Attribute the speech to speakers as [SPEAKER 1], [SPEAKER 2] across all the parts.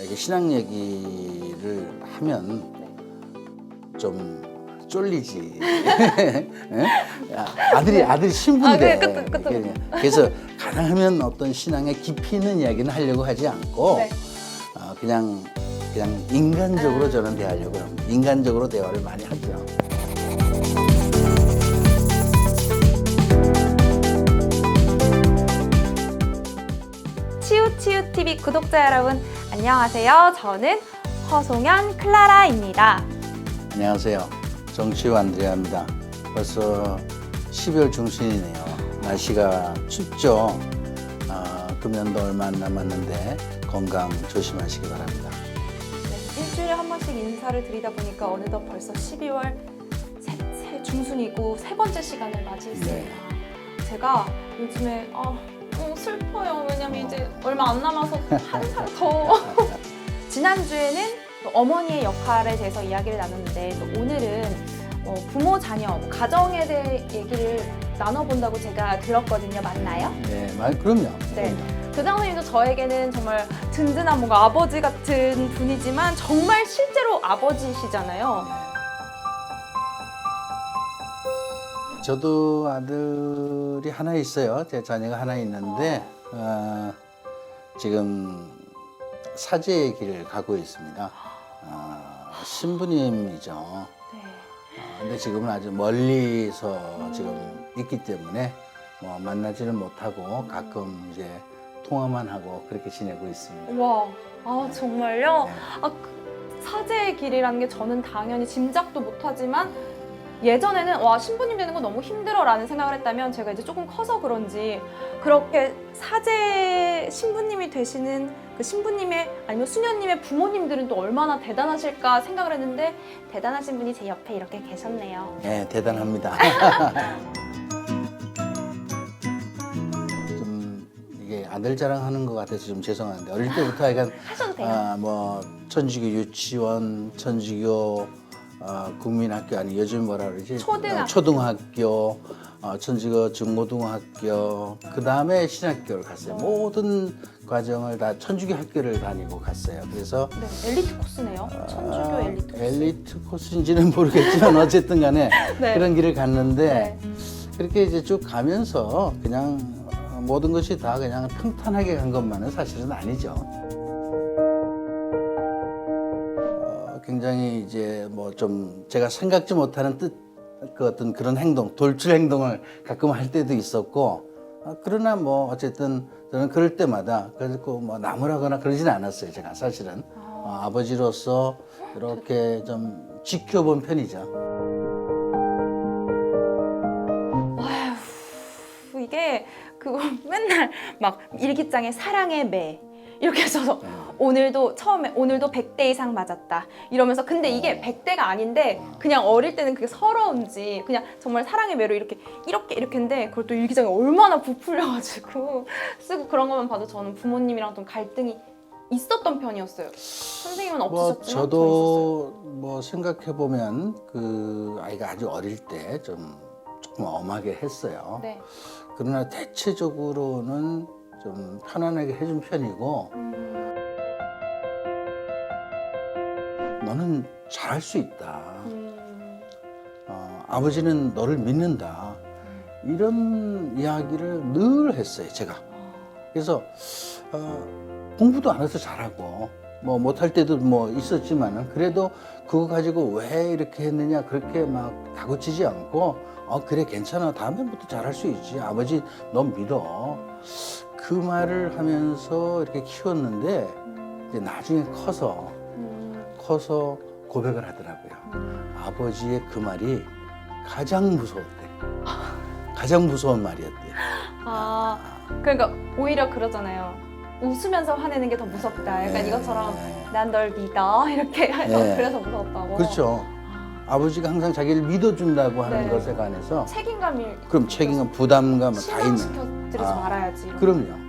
[SPEAKER 1] 이게 신앙 얘기를 하면 좀 쫄리지. 예? 아들이 신부인데.
[SPEAKER 2] 그쵸.
[SPEAKER 1] 그래서 가능하면 어떤 신앙의 깊이 있는 이야기는 하려고 하지 않고
[SPEAKER 2] 네.
[SPEAKER 1] 그냥 인간적으로 저는 대하려고 합니다. 인간적으로 대화를 많이 하죠.
[SPEAKER 2] 치우치우TV 구독자 여러분 안녕하세요. 저는 허송현 클라라입니다.
[SPEAKER 1] 안녕하세요. 정치우 안드레아입니다. 벌써 12월 중순이네요. 날씨가 춥죠. 금연도 얼마 안 남았는데 건강 조심하시기 바랍니다.
[SPEAKER 2] 네, 일주일에 한 번씩 인사를 드리다 보니까 어느덧 벌써 12월 중순이고 세 번째 시간을 맞이했습니다.
[SPEAKER 1] 네.
[SPEAKER 2] 제가 요즘에 슬퍼요. 왜냐면 이제 얼마 안 남아서 한 살 더. 지난주에는 또 어머니의 역할에 대해서 이야기를 나눴는데 또 오늘은 부모, 자녀, 가정에 대해 얘기를 나눠본다고 제가 들었거든요. 맞나요?
[SPEAKER 1] 네, 그럼요.
[SPEAKER 2] 네. 교장 선생님도 저에게는 정말 든든한 뭔가 아버지 같은 분이지만 정말 실제로 아버지시잖아요.
[SPEAKER 1] 저도 아들이 하나 있어요. 제 자녀가 하나 있는데 지금 사제의 길을 가고 있습니다. 신부님이죠.
[SPEAKER 2] 네.
[SPEAKER 1] 근데 지금은 아주 멀리서 지금 있기 때문에 뭐 만나지는 못하고 가끔 이제 통화만 하고 그렇게 지내고 있습니다.
[SPEAKER 2] 와, 정말요?
[SPEAKER 1] 네.
[SPEAKER 2] 사제의 길이라는 게 저는 당연히 짐작도 못하지만 예전에는 와 신부님 되는 거 너무 힘들어라는 생각을 했다면 제가 이제 조금 커서 그런지 그렇게 사제 신부님이 되시는 그 신부님의 아니면 수녀님의 부모님들은 또 얼마나 대단하실까 생각을 했는데 대단하신 분이 제 옆에 이렇게 계셨네요.
[SPEAKER 1] 네, 대단합니다. 좀 이게 아들 자랑하는 것 같아서 좀 죄송한데 어릴 때부터 약간
[SPEAKER 2] 하셔도 돼요.
[SPEAKER 1] 뭐 천주교 유치원, 천주교 국민학교 아니 요즘 뭐라 그러지? 초등학교, 천주교 중고등학교 그 다음에 신학교를 갔어요. 모든 과정을 다 천주교 학교를 다니고 갔어요. 그래서
[SPEAKER 2] 네, 엘리트 코스네요. 천주교 엘리트 코스.
[SPEAKER 1] 엘리트 코스인지는 모르겠지만 어쨌든 간에
[SPEAKER 2] 네.
[SPEAKER 1] 그런 길을 갔는데
[SPEAKER 2] 네.
[SPEAKER 1] 그렇게 이제 쭉 가면서 그냥 모든 것이 다 그냥 평탄하게 간 것만은 사실은 아니죠. 굉장히 이제 뭐 좀 제가 생각지 못하는 그 어떤 그런 행동, 돌출 행동을 가끔 할 때도 있었고, 그러나 뭐 어쨌든 저는 그럴 때마다 그래서 뭐 나무라거나 그러진 않았어요. 제가 사실은 아버지로서 이렇게 좀 지켜본 편이죠.
[SPEAKER 2] 아휴, 이게 그거 맨날 막 일기장에 사랑의 매 이렇게 써서 오늘도 100대 이상 맞았다 이러면서 근데 이게 100대가 아닌데 그냥 어릴 때는 그게 서러운지 그냥 정말 사랑의 매로 이렇게 했는데 그걸 또 일기장에 얼마나 부풀려가지고 쓰고 그런 것만 봐도 저는 부모님이랑 좀 갈등이 있었던 편이었어요. 선생님은 없으셨지만 저
[SPEAKER 1] 저도 뭐 생각해 보면 그 아이가 아주 어릴 때 조금 엄하게 했어요.
[SPEAKER 2] 네.
[SPEAKER 1] 그러나 대체적으로는 좀 편안하게 해준 편이고 너는 잘할 수 있다. 아버지는 너를 믿는다. 이런 이야기를 늘 했어요, 제가. 그래서 공부도 안 해서 잘하고 뭐 못할 때도 뭐 있었지만은 그래도 그거 가지고 왜 이렇게 했느냐 그렇게 막 다그치지 않고 그래 괜찮아 다음에부터 잘할 수 있지 아버지 너 믿어 그 말을 하면서 이렇게 키웠는데 이제 나중에 커서 고백을 하더라고요. 아버지의 그 말이 가장 무서웠대. 가장 무서운 말이었대요.
[SPEAKER 2] 그러니까 오히려 그러잖아요. 웃으면서 화내는 게 더 무섭다. 약간 이것처럼 난 널 믿어 이렇게 그래서 무서웠다고.
[SPEAKER 1] 그렇죠. 아버지가 항상 자기를 믿어준다고 하는 것에 관해서
[SPEAKER 2] 책임감이
[SPEAKER 1] 그럼 책임감, 부담감 다 있는.
[SPEAKER 2] 실망시켜드리지 말아야지.
[SPEAKER 1] 그럼요.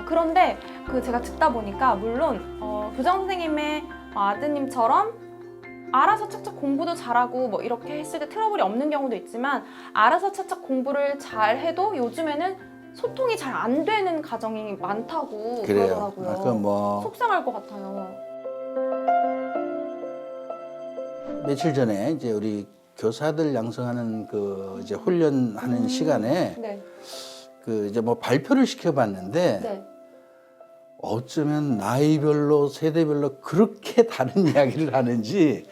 [SPEAKER 2] 그런데 제가 듣다 보니까 물론 교장 선생님의 아드님처럼 알아서 착착 공부도 잘하고 뭐 이렇게 했을 때 트러블이 없는 경우도 있지만 알아서 착착 공부를 잘 해도 요즘에는 소통이 잘 안 되는 가정이 많다고
[SPEAKER 1] 그래요.
[SPEAKER 2] 그러더라고요.
[SPEAKER 1] 아까 뭐
[SPEAKER 2] 속상할 것 같아요.
[SPEAKER 1] 며칠 전에 이제 우리 교사들 양성하는 그 이제 훈련하는 시간에
[SPEAKER 2] 네.
[SPEAKER 1] 그 이제 뭐 발표를 시켜봤는데
[SPEAKER 2] 네.
[SPEAKER 1] 어쩌면 나이별로 세대별로 그렇게 다른 이야기를 하는지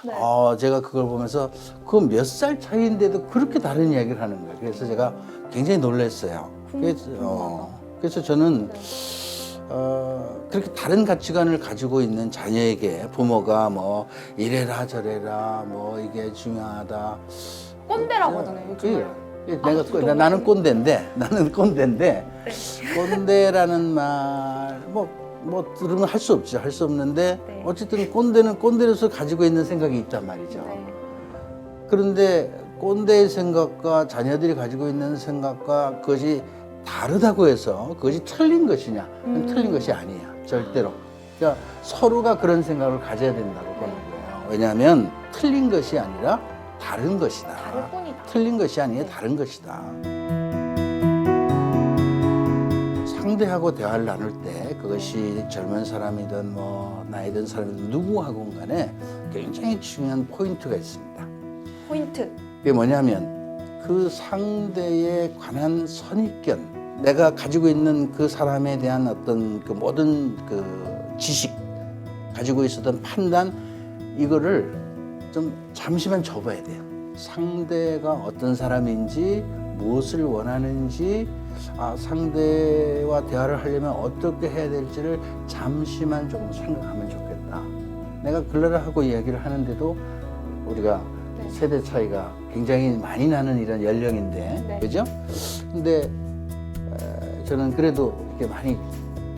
[SPEAKER 2] 네.
[SPEAKER 1] 제가 그걸 보면서 그 몇 살 차이인데도 그렇게 다른 이야기를 하는 거예요. 그래서 제가 굉장히 놀랐어요. 그래서 저는 그렇게 다른 가치관을 가지고 있는 자녀에게 부모가 뭐 이래라 저래라 뭐 이게 중요하다.
[SPEAKER 2] 꼰대라고 하잖아요, 요즘에.
[SPEAKER 1] 나는 꼰대인데 꼰대라는 말 뭐 들으면 할 수 없죠. 할 수 없는데
[SPEAKER 2] 네.
[SPEAKER 1] 어쨌든 꼰대는 꼰대로서 가지고 있는 생각이 있단 말이죠.
[SPEAKER 2] 네.
[SPEAKER 1] 그런데 꼰대의 생각과 자녀들이 가지고 있는 생각과 그것이 다르다고 해서 그것이 틀린 것이냐? 틀린 것이 아니야. 절대로. 그러니까 서로가 그런 생각을 가져야 된다고 보는 거예요. 왜냐하면 틀린 것이 아니라 다른 것이다.
[SPEAKER 2] 다를 뿐이다.
[SPEAKER 1] 틀린 것이 아니라 다른 것이다. 상대하고 대화를 나눌 때 그것이 젊은 사람이든 뭐 나이 든 사람이든 누구하건 간에 굉장히 중요한 포인트가 있습니다.
[SPEAKER 2] 포인트.
[SPEAKER 1] 그게 뭐냐면 그 상대에 관한 선입견, 내가 가지고 있는 그 사람에 대한 어떤 그 모든 그 지식, 가지고 있었던 판단, 이거를 좀 잠시만 접어야 돼요. 상대가 어떤 사람인지, 무엇을 원하는지, 상대와 대화를 하려면 어떻게 해야 될지를 잠시만 조금 생각하면 좋겠다. 내가 그러라하고 이야기를 하는데도 우리가 세대 차이가 굉장히 많이 나는 이런 연령인데,
[SPEAKER 2] 네.
[SPEAKER 1] 그죠? 근데 저는 그래도 이렇게 많이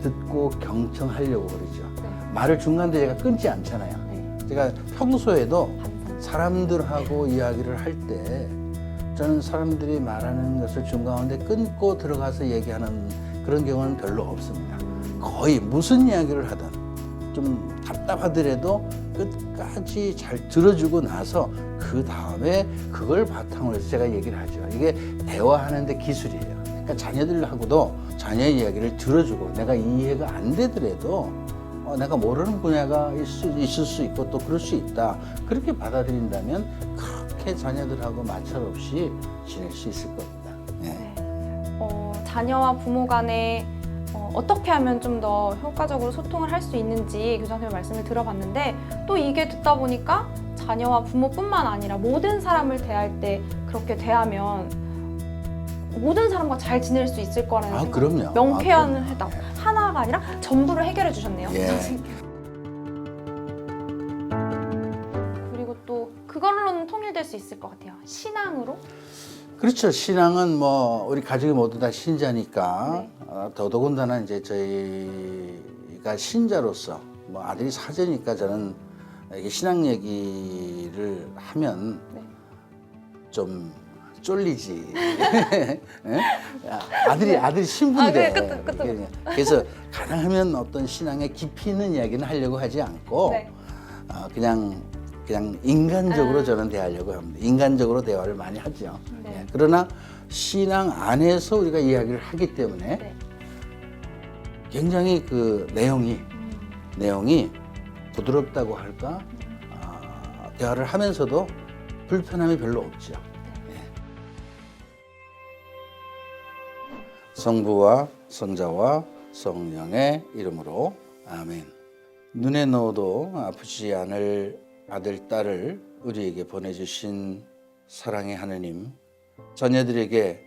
[SPEAKER 1] 듣고 경청하려고 그러죠.
[SPEAKER 2] 네.
[SPEAKER 1] 말을 중간에 제가 끊지 않잖아요.
[SPEAKER 2] 네.
[SPEAKER 1] 제가 평소에도
[SPEAKER 2] 반성.
[SPEAKER 1] 사람들하고 이야기를 할 때 저는 사람들이 말하는 것을 중간에 끊고 들어가서 얘기하는 그런 경우는 별로 없습니다. 거의 무슨 이야기를 하든 좀 답답하더라도 끝까지 잘 들어주고 나서 그 다음에 그걸 바탕으로 해서 제가 얘기를 하죠. 이게 대화하는데 기술이에요. 그러니까 자녀들하고도 자녀의 이야기를 들어주고 내가 이해가 안 되더라도 내가 모르는 분야가 있을 수 있고 또 그럴 수 있다. 그렇게 받아들인다면 그렇게 자녀들하고 마찰 없이 지낼 수 있을 겁니다. 네.
[SPEAKER 2] 자녀와 부모 간에 어떻게 하면 좀 더 효과적으로 소통을 할 수 있는지 교장 선생님 말씀을 들어봤는데 또 이게 듣다 보니까 자녀와 부모뿐만 아니라 모든 사람을 대할 때 그렇게 대하면 모든 사람과 잘 지낼 수 있을 거라는 생각.
[SPEAKER 1] 그럼요.
[SPEAKER 2] 명쾌한
[SPEAKER 1] 그럼요.
[SPEAKER 2] 해답. 하나가 아니라 전부를 해결해 주셨네요.
[SPEAKER 1] 예.
[SPEAKER 2] 선생님. 그리고 또 그걸로는 통일될 수 있을 것 같아요. 신앙으로.
[SPEAKER 1] 그렇죠. 신앙은 뭐 우리 가족이 모두 다 신자니까
[SPEAKER 2] 네.
[SPEAKER 1] 더더군다나 이제 저희가 신자로서 뭐 아들이 사제니까 저는 이게 신앙 얘기를 하면
[SPEAKER 2] 네.
[SPEAKER 1] 좀 쫄리지. 예? 아들이 신분인데.
[SPEAKER 2] 그쵸.
[SPEAKER 1] 그래서 가능하면 어떤 신앙의 깊이 있는 이야기는 하려고 하지 않고
[SPEAKER 2] 네.
[SPEAKER 1] 그냥 인간적으로 저는 대하려고 합니다. 인간적으로 대화를 많이 하죠.
[SPEAKER 2] 네.
[SPEAKER 1] 예, 그러나 신앙 안에서 우리가 이야기를 하기 때문에
[SPEAKER 2] 네.
[SPEAKER 1] 굉장히 그 내용이 부드럽다고 할까? 대화를 하면서도 불편함이 별로 없죠. 예. 성부와 성자와 성령의 이름으로 아멘. 눈에 넣어도 아프지 않을 아들, 딸을 우리에게 보내주신 사랑의 하느님, 자녀들에게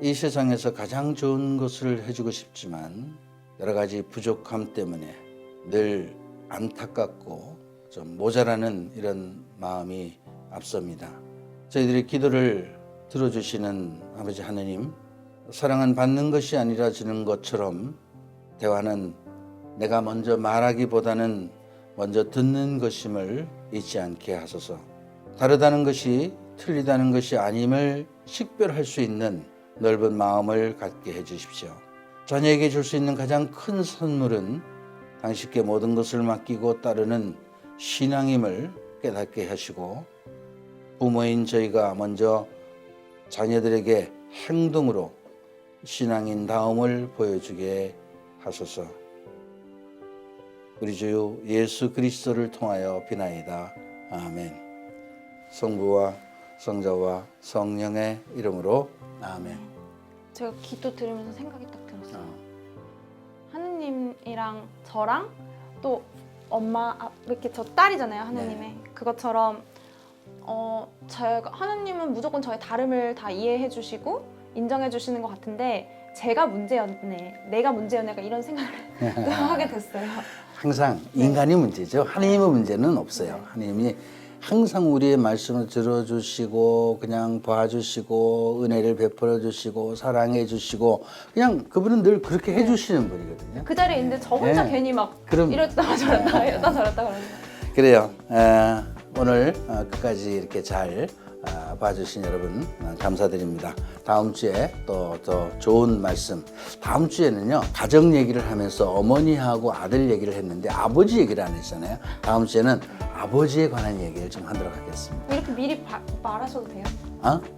[SPEAKER 1] 이 세상에서 가장 좋은 것을 해주고 싶지만 여러 가지 부족함 때문에 늘 안타깝고 좀 모자라는 이런 마음이 앞섭니다. 저희들의 기도를 들어주시는 아버지 하느님, 사랑은 받는 것이 아니라 주는 것처럼 대화는 내가 먼저 말하기보다는 먼저 듣는 것임을 잊지 않게 하소서. 다르다는 것이 틀리다는 것이 아님을 식별할 수 있는 넓은 마음을 갖게 해주십시오. 자녀에게 줄 수 있는 가장 큰 선물은 당신께 모든 것을 맡기고 따르는 신앙임을 깨닫게 하시고 부모인 저희가 먼저 자녀들에게 행동으로 신앙인 다움을 보여주게 하소서. 우리 주 예수 그리스도를 통하여 비나이다. 아멘. 성부와 성자와 성령의 이름으로 아멘.
[SPEAKER 2] 제가 기도 들으면서 생각이 딱 들었어요. 하느님이랑 저랑 또 엄마 이렇게 저 딸이잖아요. 하느님의 그것처럼 제가 하느님은 무조건 저의 다름을 다 이해해 주시고 인정해 주시는 것 같은데 제가 문제였네, 내가 문제였네, 약간 이런 생각을 또 하게 됐어요.
[SPEAKER 1] 항상 인간이 문제죠. 하나님의 문제는 없어요. 하나님이 항상 우리의 말씀을 들어주시고 그냥 봐주시고 은혜를 베풀어 주시고 사랑해 주시고 그냥 그분은 늘 그렇게 해주시는 분이거든요.
[SPEAKER 2] 그 자리에 있는데 저 혼자
[SPEAKER 1] 네.
[SPEAKER 2] 괜히 막
[SPEAKER 1] 그럼
[SPEAKER 2] 이랬다가 저랬다가 이랬다가 저랬다가 그러는
[SPEAKER 1] 그래요. 오늘 끝까지 이렇게 잘 봐주신 여러분 감사드립니다. 다음 주에 또 더 좋은 말씀. 다음 주에는요 가정 얘기를 하면서 어머니하고 아들 얘기를 했는데 아버지 얘기를 안 했잖아요. 다음 주에는 아버지에 관한 얘기를 좀 하도록 하겠습니다.
[SPEAKER 2] 이렇게 미리 말하셔도 돼요?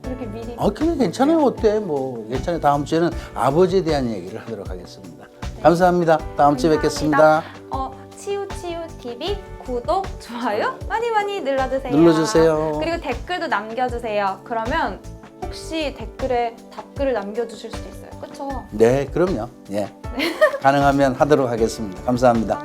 [SPEAKER 2] 이렇게 미리
[SPEAKER 1] 그냥 괜찮아요. 어때? 뭐 괜찮아요. 다음 주에는 아버지에 대한 얘기를 하도록 하겠습니다. 감사합니다. 다음 주에 뵙겠습니다.
[SPEAKER 2] 치우치우TV 구독, 좋아요 많이 눌러주세요.
[SPEAKER 1] 눌러주세요.
[SPEAKER 2] 그리고 댓글도 남겨주세요. 그러면 혹시 댓글에 답글을 남겨주실 수도 있어요. 그쵸?
[SPEAKER 1] 네, 그럼요. 예. 가능하면 하도록 하겠습니다. 감사합니다.